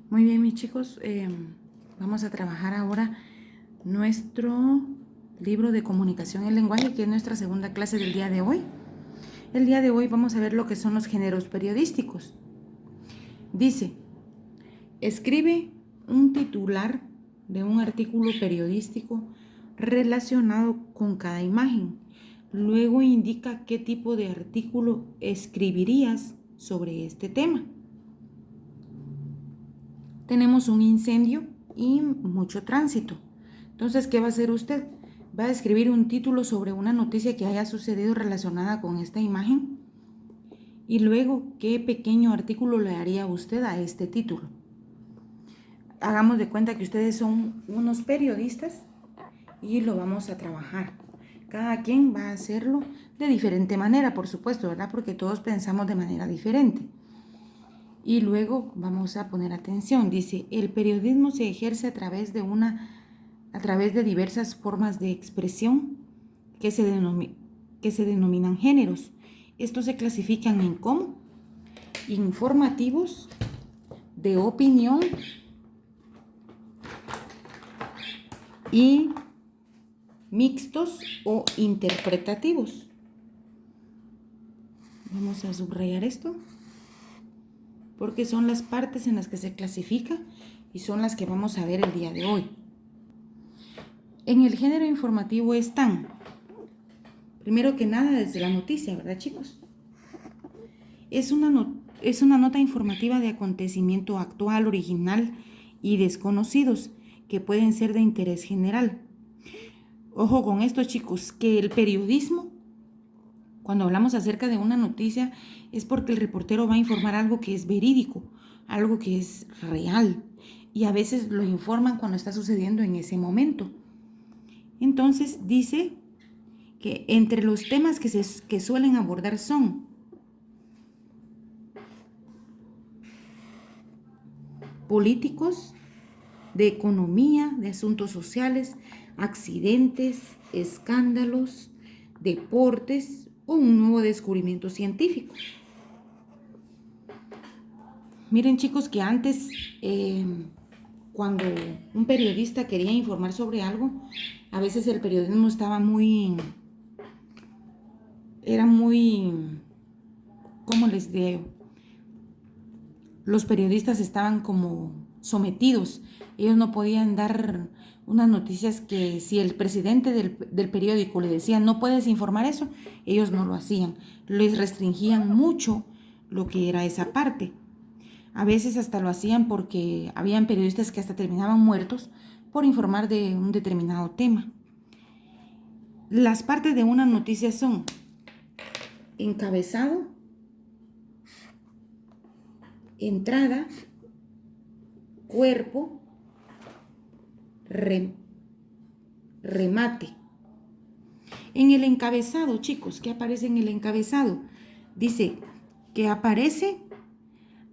Muy bien, mis chicos, vamos a trabajar ahora nuestro libro de comunicación y lenguaje, que es nuestra segunda clase del día de hoy. El día de hoy vamos a ver lo que son los géneros periodísticos. Dice, escribe un titular de un artículo periodístico relacionado con cada imagen. Luego indica qué tipo de artículo escribirías sobre este tema. Tenemos un incendio y mucho tránsito. Entonces, ¿qué va a hacer usted? Va a escribir un título sobre una noticia que haya sucedido relacionada con esta imagen y luego, ¿qué pequeño artículo le haría usted a este título? Hagamos de cuenta que ustedes son unos periodistas y lo vamos a trabajar. Cada quien va a hacerlo de diferente manera, por supuesto, ¿verdad? Porque todos pensamos de manera diferente. Y luego vamos a poner atención. Dice, el periodismo se ejerce a través de diversas formas de expresión que se denominan géneros. Estos se clasifican en cómo: informativos, de opinión y mixtos o interpretativos. Vamos a subrayar esto porque son las partes en las que se clasifica y son las que vamos a ver el día de hoy. En el género informativo están, primero que nada, desde la noticia, ¿verdad, chicos? Es una nota informativa de acontecimiento actual, original y desconocidos que pueden ser de interés general. Ojo con esto, chicos, que el periodismo, cuando hablamos acerca de una noticia, es porque el reportero va a informar algo que es verídico, algo que es real, y a veces lo informan cuando está sucediendo en ese momento. Entonces dice que entre los temas que suelen abordar son políticos, de economía, de asuntos sociales, accidentes, escándalos, deportes o un nuevo descubrimiento científico. Miren, chicos, que antes, cuando un periodista quería informar sobre algo, a veces el periodismo era muy, ¿cómo les digo? Los periodistas estaban como sometidos. Ellos no podían dar unas noticias que, si el presidente del periódico le decía no puedes informar eso, ellos no lo hacían. Les restringían mucho lo que era esa parte. A veces hasta lo hacían porque habían periodistas que hasta terminaban muertos por informar de un determinado tema. Las partes de una noticia son encabezado, entrada, cuerpo, remate. En el encabezado, chicos, ¿qué aparece en el encabezado? Dice que aparece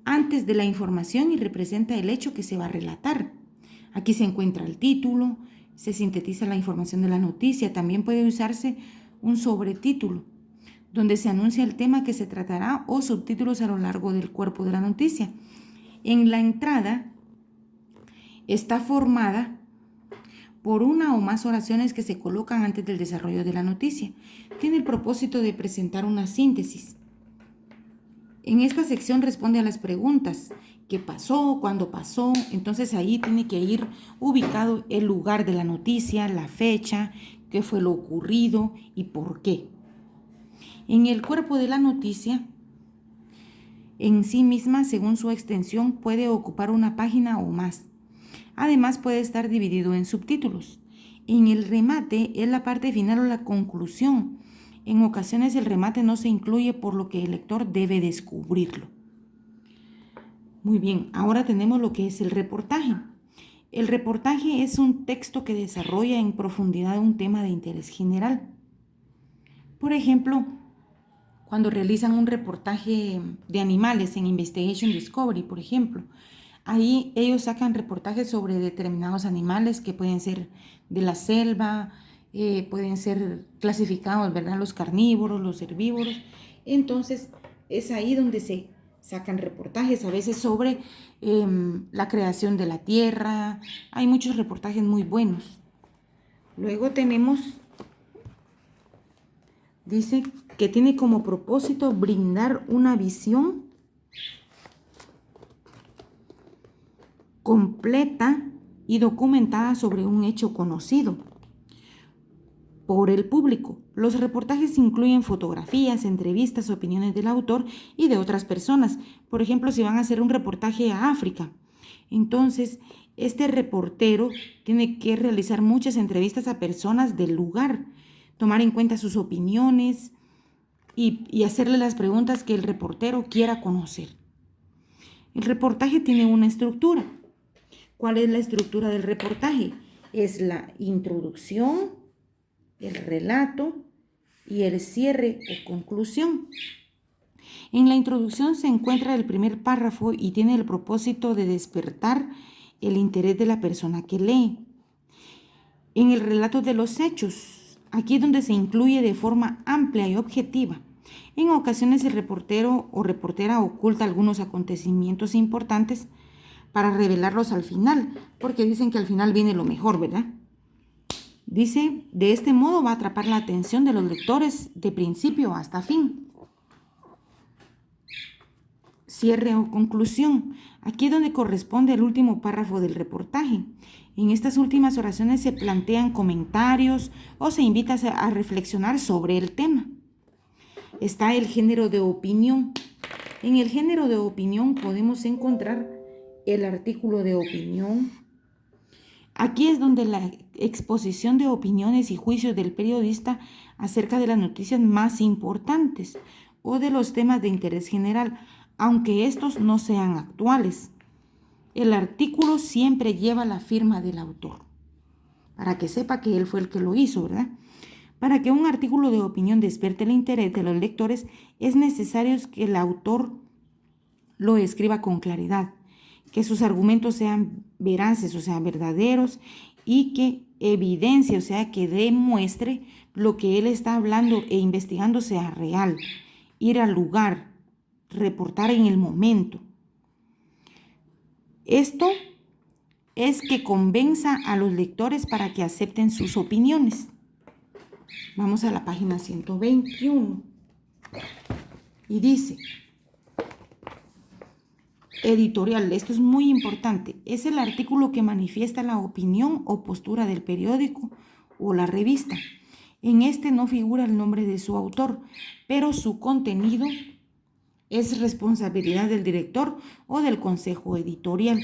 antes de la información y representa el hecho que se va a relatar. Aquí se encuentra el título, se sintetiza la información de la noticia. También puede usarse un sobretítulo, donde se anuncia el tema que se tratará, o subtítulos a lo largo del cuerpo de la noticia. En la entrada está formada por una o más oraciones que se colocan antes del desarrollo de la noticia. Tiene el propósito de presentar una síntesis. En esta sección responde a las preguntas: ¿qué pasó? ¿Cuándo pasó? Entonces ahí tiene que ir ubicado el lugar de la noticia, la fecha, qué fue lo ocurrido y por qué. En el cuerpo de la noticia, en sí misma, según su extensión, puede ocupar una página o más. Además, puede estar dividido en subtítulos. En el remate es la parte final o la conclusión. En ocasiones el remate no se incluye, por lo que el lector debe descubrirlo. Muy bien, ahora tenemos lo que es el reportaje. El reportaje es un texto que desarrolla en profundidad un tema de interés general. Por ejemplo, cuando realizan un reportaje de animales en Investigation Discovery, por ejemplo, ahí ellos sacan reportajes sobre determinados animales que pueden ser de la selva, pueden ser clasificados, ¿verdad? Los carnívoros, los herbívoros. Entonces, es ahí donde se sacan reportajes a veces sobre la creación de la tierra. Hay muchos reportajes muy buenos. Luego tenemos, dice que tiene como propósito brindar una visión completa y documentada sobre un hecho conocido por el público. Los reportajes incluyen fotografías, entrevistas, opiniones del autor y de otras personas. Por ejemplo, si van a hacer un reportaje a África, entonces este reportero tiene que realizar muchas entrevistas a personas del lugar, tomar en cuenta sus opiniones y hacerle las preguntas que el reportero quiera conocer. El reportaje tiene una estructura. ¿Cuál es la estructura del reportaje? Es la introducción, el relato y el cierre o conclusión. En la introducción se encuentra el primer párrafo y tiene el propósito de despertar el interés de la persona que lee. En el relato de los hechos, aquí es donde se incluye de forma amplia y objetiva. En ocasiones el reportero o reportera oculta algunos acontecimientos importantes para revelarlos al final, porque dicen que al final viene lo mejor, ¿verdad? Dice, de este modo va a atrapar la atención de los lectores de principio hasta fin. Cierre o conclusión. Aquí es donde corresponde el último párrafo del reportaje. En estas últimas oraciones se plantean comentarios o se invita a reflexionar sobre el tema. Está el género de opinión. En el género de opinión podemos encontrar el artículo de opinión. Aquí es donde la exposición de opiniones y juicios del periodista acerca de las noticias más importantes o de los temas de interés general, aunque estos no sean actuales. El artículo siempre lleva la firma del autor, para que sepa que él fue el que lo hizo, ¿verdad? Para que un artículo de opinión despierte el interés de los lectores, es necesario que el autor lo escriba con claridad, que sus argumentos sean veraces, o sea, verdaderos, y que evidencie, o sea, que demuestre lo que él está hablando e investigando sea real. Ir al lugar, reportar en el momento. Esto es que convenza a los lectores para que acepten sus opiniones. Vamos a la página 121 y dice: editorial, esto es muy importante, es el artículo que manifiesta la opinión o postura del periódico o la revista. En este no figura el nombre de su autor, pero su contenido es responsabilidad del director o del consejo editorial.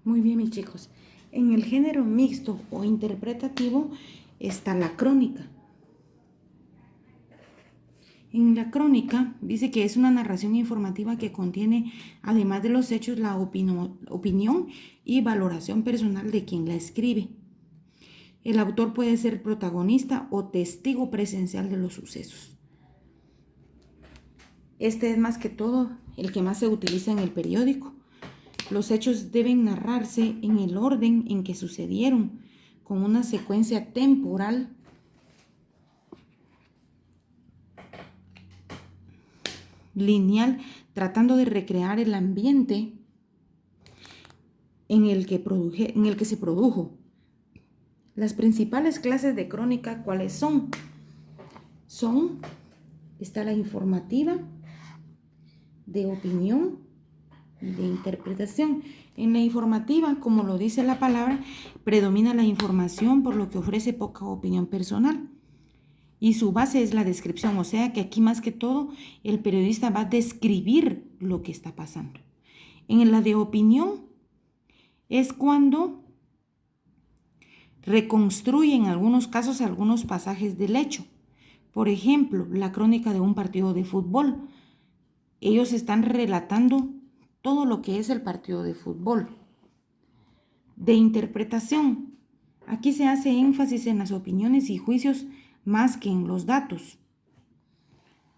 Muy bien, mis chicos. En el género mixto o interpretativo está la crónica. En la crónica dice que es una narración informativa que contiene, además de los hechos, la opinión y valoración personal de quien la escribe. El autor puede ser protagonista o testigo presencial de los sucesos. Este es más que todo el que más se utiliza en el periódico. Los hechos deben narrarse en el orden en que sucedieron, con una secuencia temporal lineal, tratando de recrear el ambiente en el que se produjo. Las principales clases de crónica, ¿cuáles son? Está la informativa, de opinión y de interpretación. En la informativa, como lo dice la palabra, predomina la información, por lo que ofrece poca opinión personal. Y su base es la descripción, o sea que aquí más que todo el periodista va a describir lo que está pasando. En la de opinión es cuando reconstruye en algunos casos algunos pasajes del hecho. Por ejemplo, la crónica de un partido de fútbol. Ellos están relatando todo lo que es el partido de fútbol. De interpretación. Aquí se hace énfasis en las opiniones y juicios más que en los datos.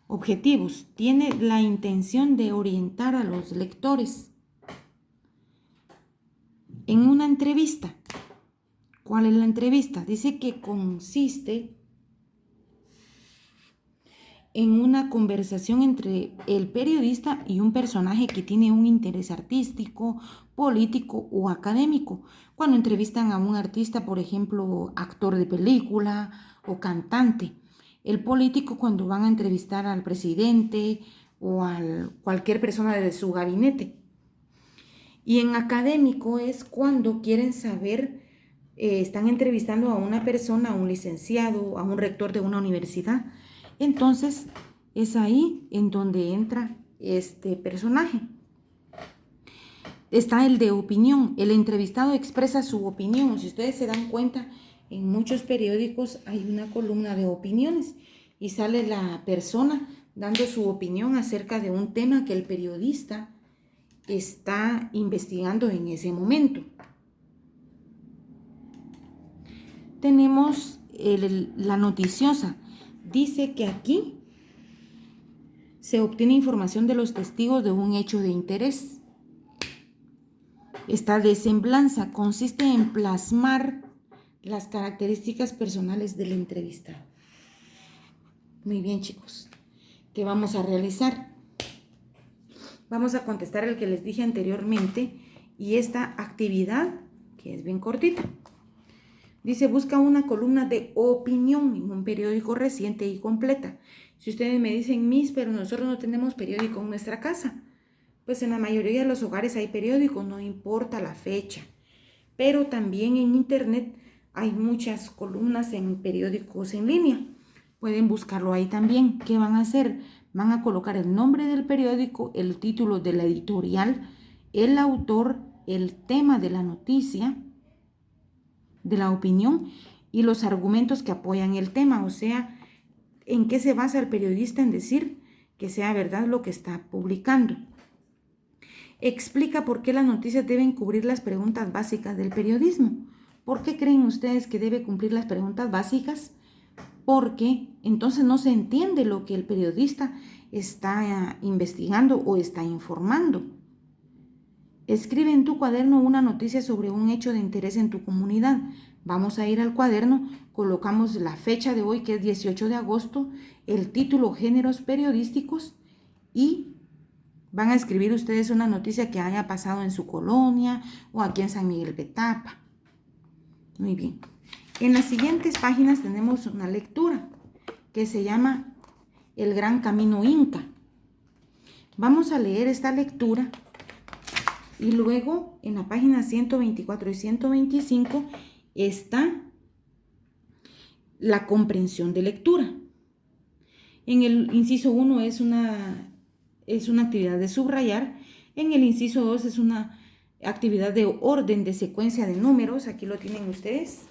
Objetivos. Tiene la intención de orientar a los lectores. En una entrevista. ¿Cuál es la entrevista? Dice que consiste en una conversación entre el periodista y un personaje que tiene un interés artístico, político o académico. Cuando entrevistan a un artista, por ejemplo, actor de película o cantante. El político cuando van a entrevistar al presidente o a cualquier persona de su gabinete. Y en académico es cuando quieren saber, están entrevistando a una persona, a un licenciado, a un rector de una universidad. Entonces es ahí en donde entra este personaje. Está el de opinión. El entrevistado expresa su opinión. Si ustedes se dan cuenta, en muchos periódicos hay una columna de opiniones y sale la persona dando su opinión acerca de un tema que el periodista está investigando en ese momento. Tenemos la noticiosa. Dice que aquí se obtiene información de los testigos de un hecho de interés. Esta de semblanza consiste en plasmar las características personales del entrevistado. Muy bien, chicos. ¿Qué vamos a realizar? Vamos a contestar el que les dije anteriormente y esta actividad, que es bien cortita. Dice, busca una columna de opinión en un periódico reciente y completa. Si ustedes me dicen, Miss, pero nosotros no tenemos periódico en nuestra casa. Pues en la mayoría de los hogares hay periódicos, no importa la fecha. Pero también en internet hay muchas columnas en periódicos en línea. Pueden buscarlo ahí también. ¿Qué van a hacer? Van a colocar el nombre del periódico, el título de la editorial, el autor, el tema de la noticia, de la opinión y los argumentos que apoyan el tema. O sea, en qué se basa el periodista en decir que sea verdad lo que está publicando. Explica por qué las noticias deben cubrir las preguntas básicas del periodismo. ¿Por qué creen ustedes que debe cumplir las preguntas básicas? Porque entonces no se entiende lo que el periodista está investigando o está informando. Escribe en tu cuaderno una noticia sobre un hecho de interés en tu comunidad. Vamos a ir al cuaderno, colocamos la fecha de hoy, que es 18 de agosto, el título, géneros periodísticos, y van a escribir ustedes una noticia que haya pasado en su colonia o aquí en San Miguel Petapa. Muy bien. En las siguientes páginas tenemos una lectura que se llama El Gran Camino Inca. Vamos a leer esta lectura y luego en la página 124 y 125 está la comprensión de lectura. En el inciso 1 es una actividad de subrayar. En el inciso 2 es una actividad de orden de secuencia de números. Aquí lo tienen ustedes.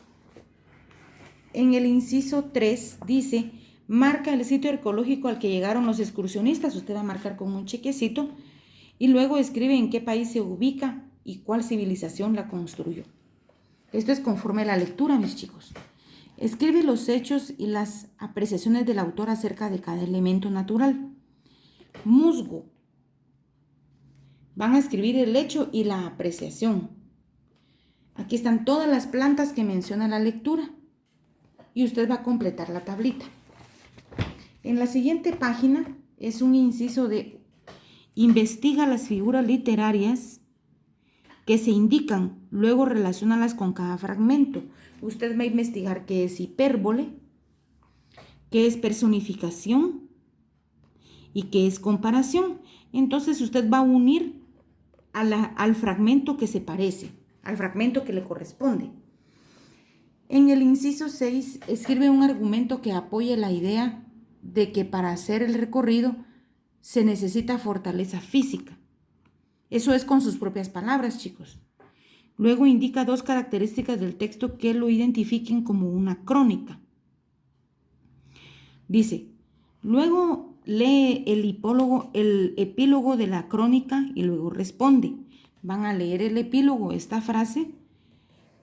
En el inciso 3 dice, marca el sitio arqueológico al que llegaron los excursionistas. Usted va a marcar con un chequecito y luego escribe en qué país se ubica y cuál civilización la construyó. Esto es conforme a la lectura, mis chicos. Escribe los hechos y las apreciaciones del autor acerca de cada elemento natural. Musgo. Van a escribir el hecho y la apreciación. Aquí están todas las plantas que menciona la lectura y usted va a completar la tablita. En la siguiente página es un inciso de investiga las figuras literarias que se indican, luego relaciónalas con cada fragmento. Usted va a investigar qué es hipérbole, qué es personificación y qué es comparación. Entonces usted va a unir al fragmento que se parece, al fragmento que le corresponde. En el inciso 6 escribe un argumento que apoye la idea de que para hacer el recorrido se necesita fortaleza física. Eso es con sus propias palabras, chicos. Luego indica 2 características del texto que lo identifiquen como una crónica. Dice, luego lee el epílogo de la crónica y luego responde. Van a leer el epílogo, esta frase,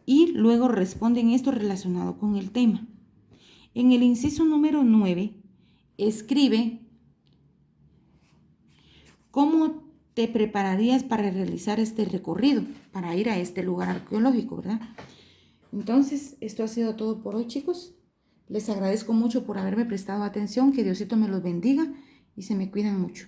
y luego responden esto relacionado con el tema. En el inciso número 9, escribe cómo te prepararías para realizar este recorrido, para ir a este lugar arqueológico, ¿verdad? Entonces, esto ha sido todo por hoy, chicos. Les agradezco mucho por haberme prestado atención. Que Diosito me los bendiga y se me cuidan mucho.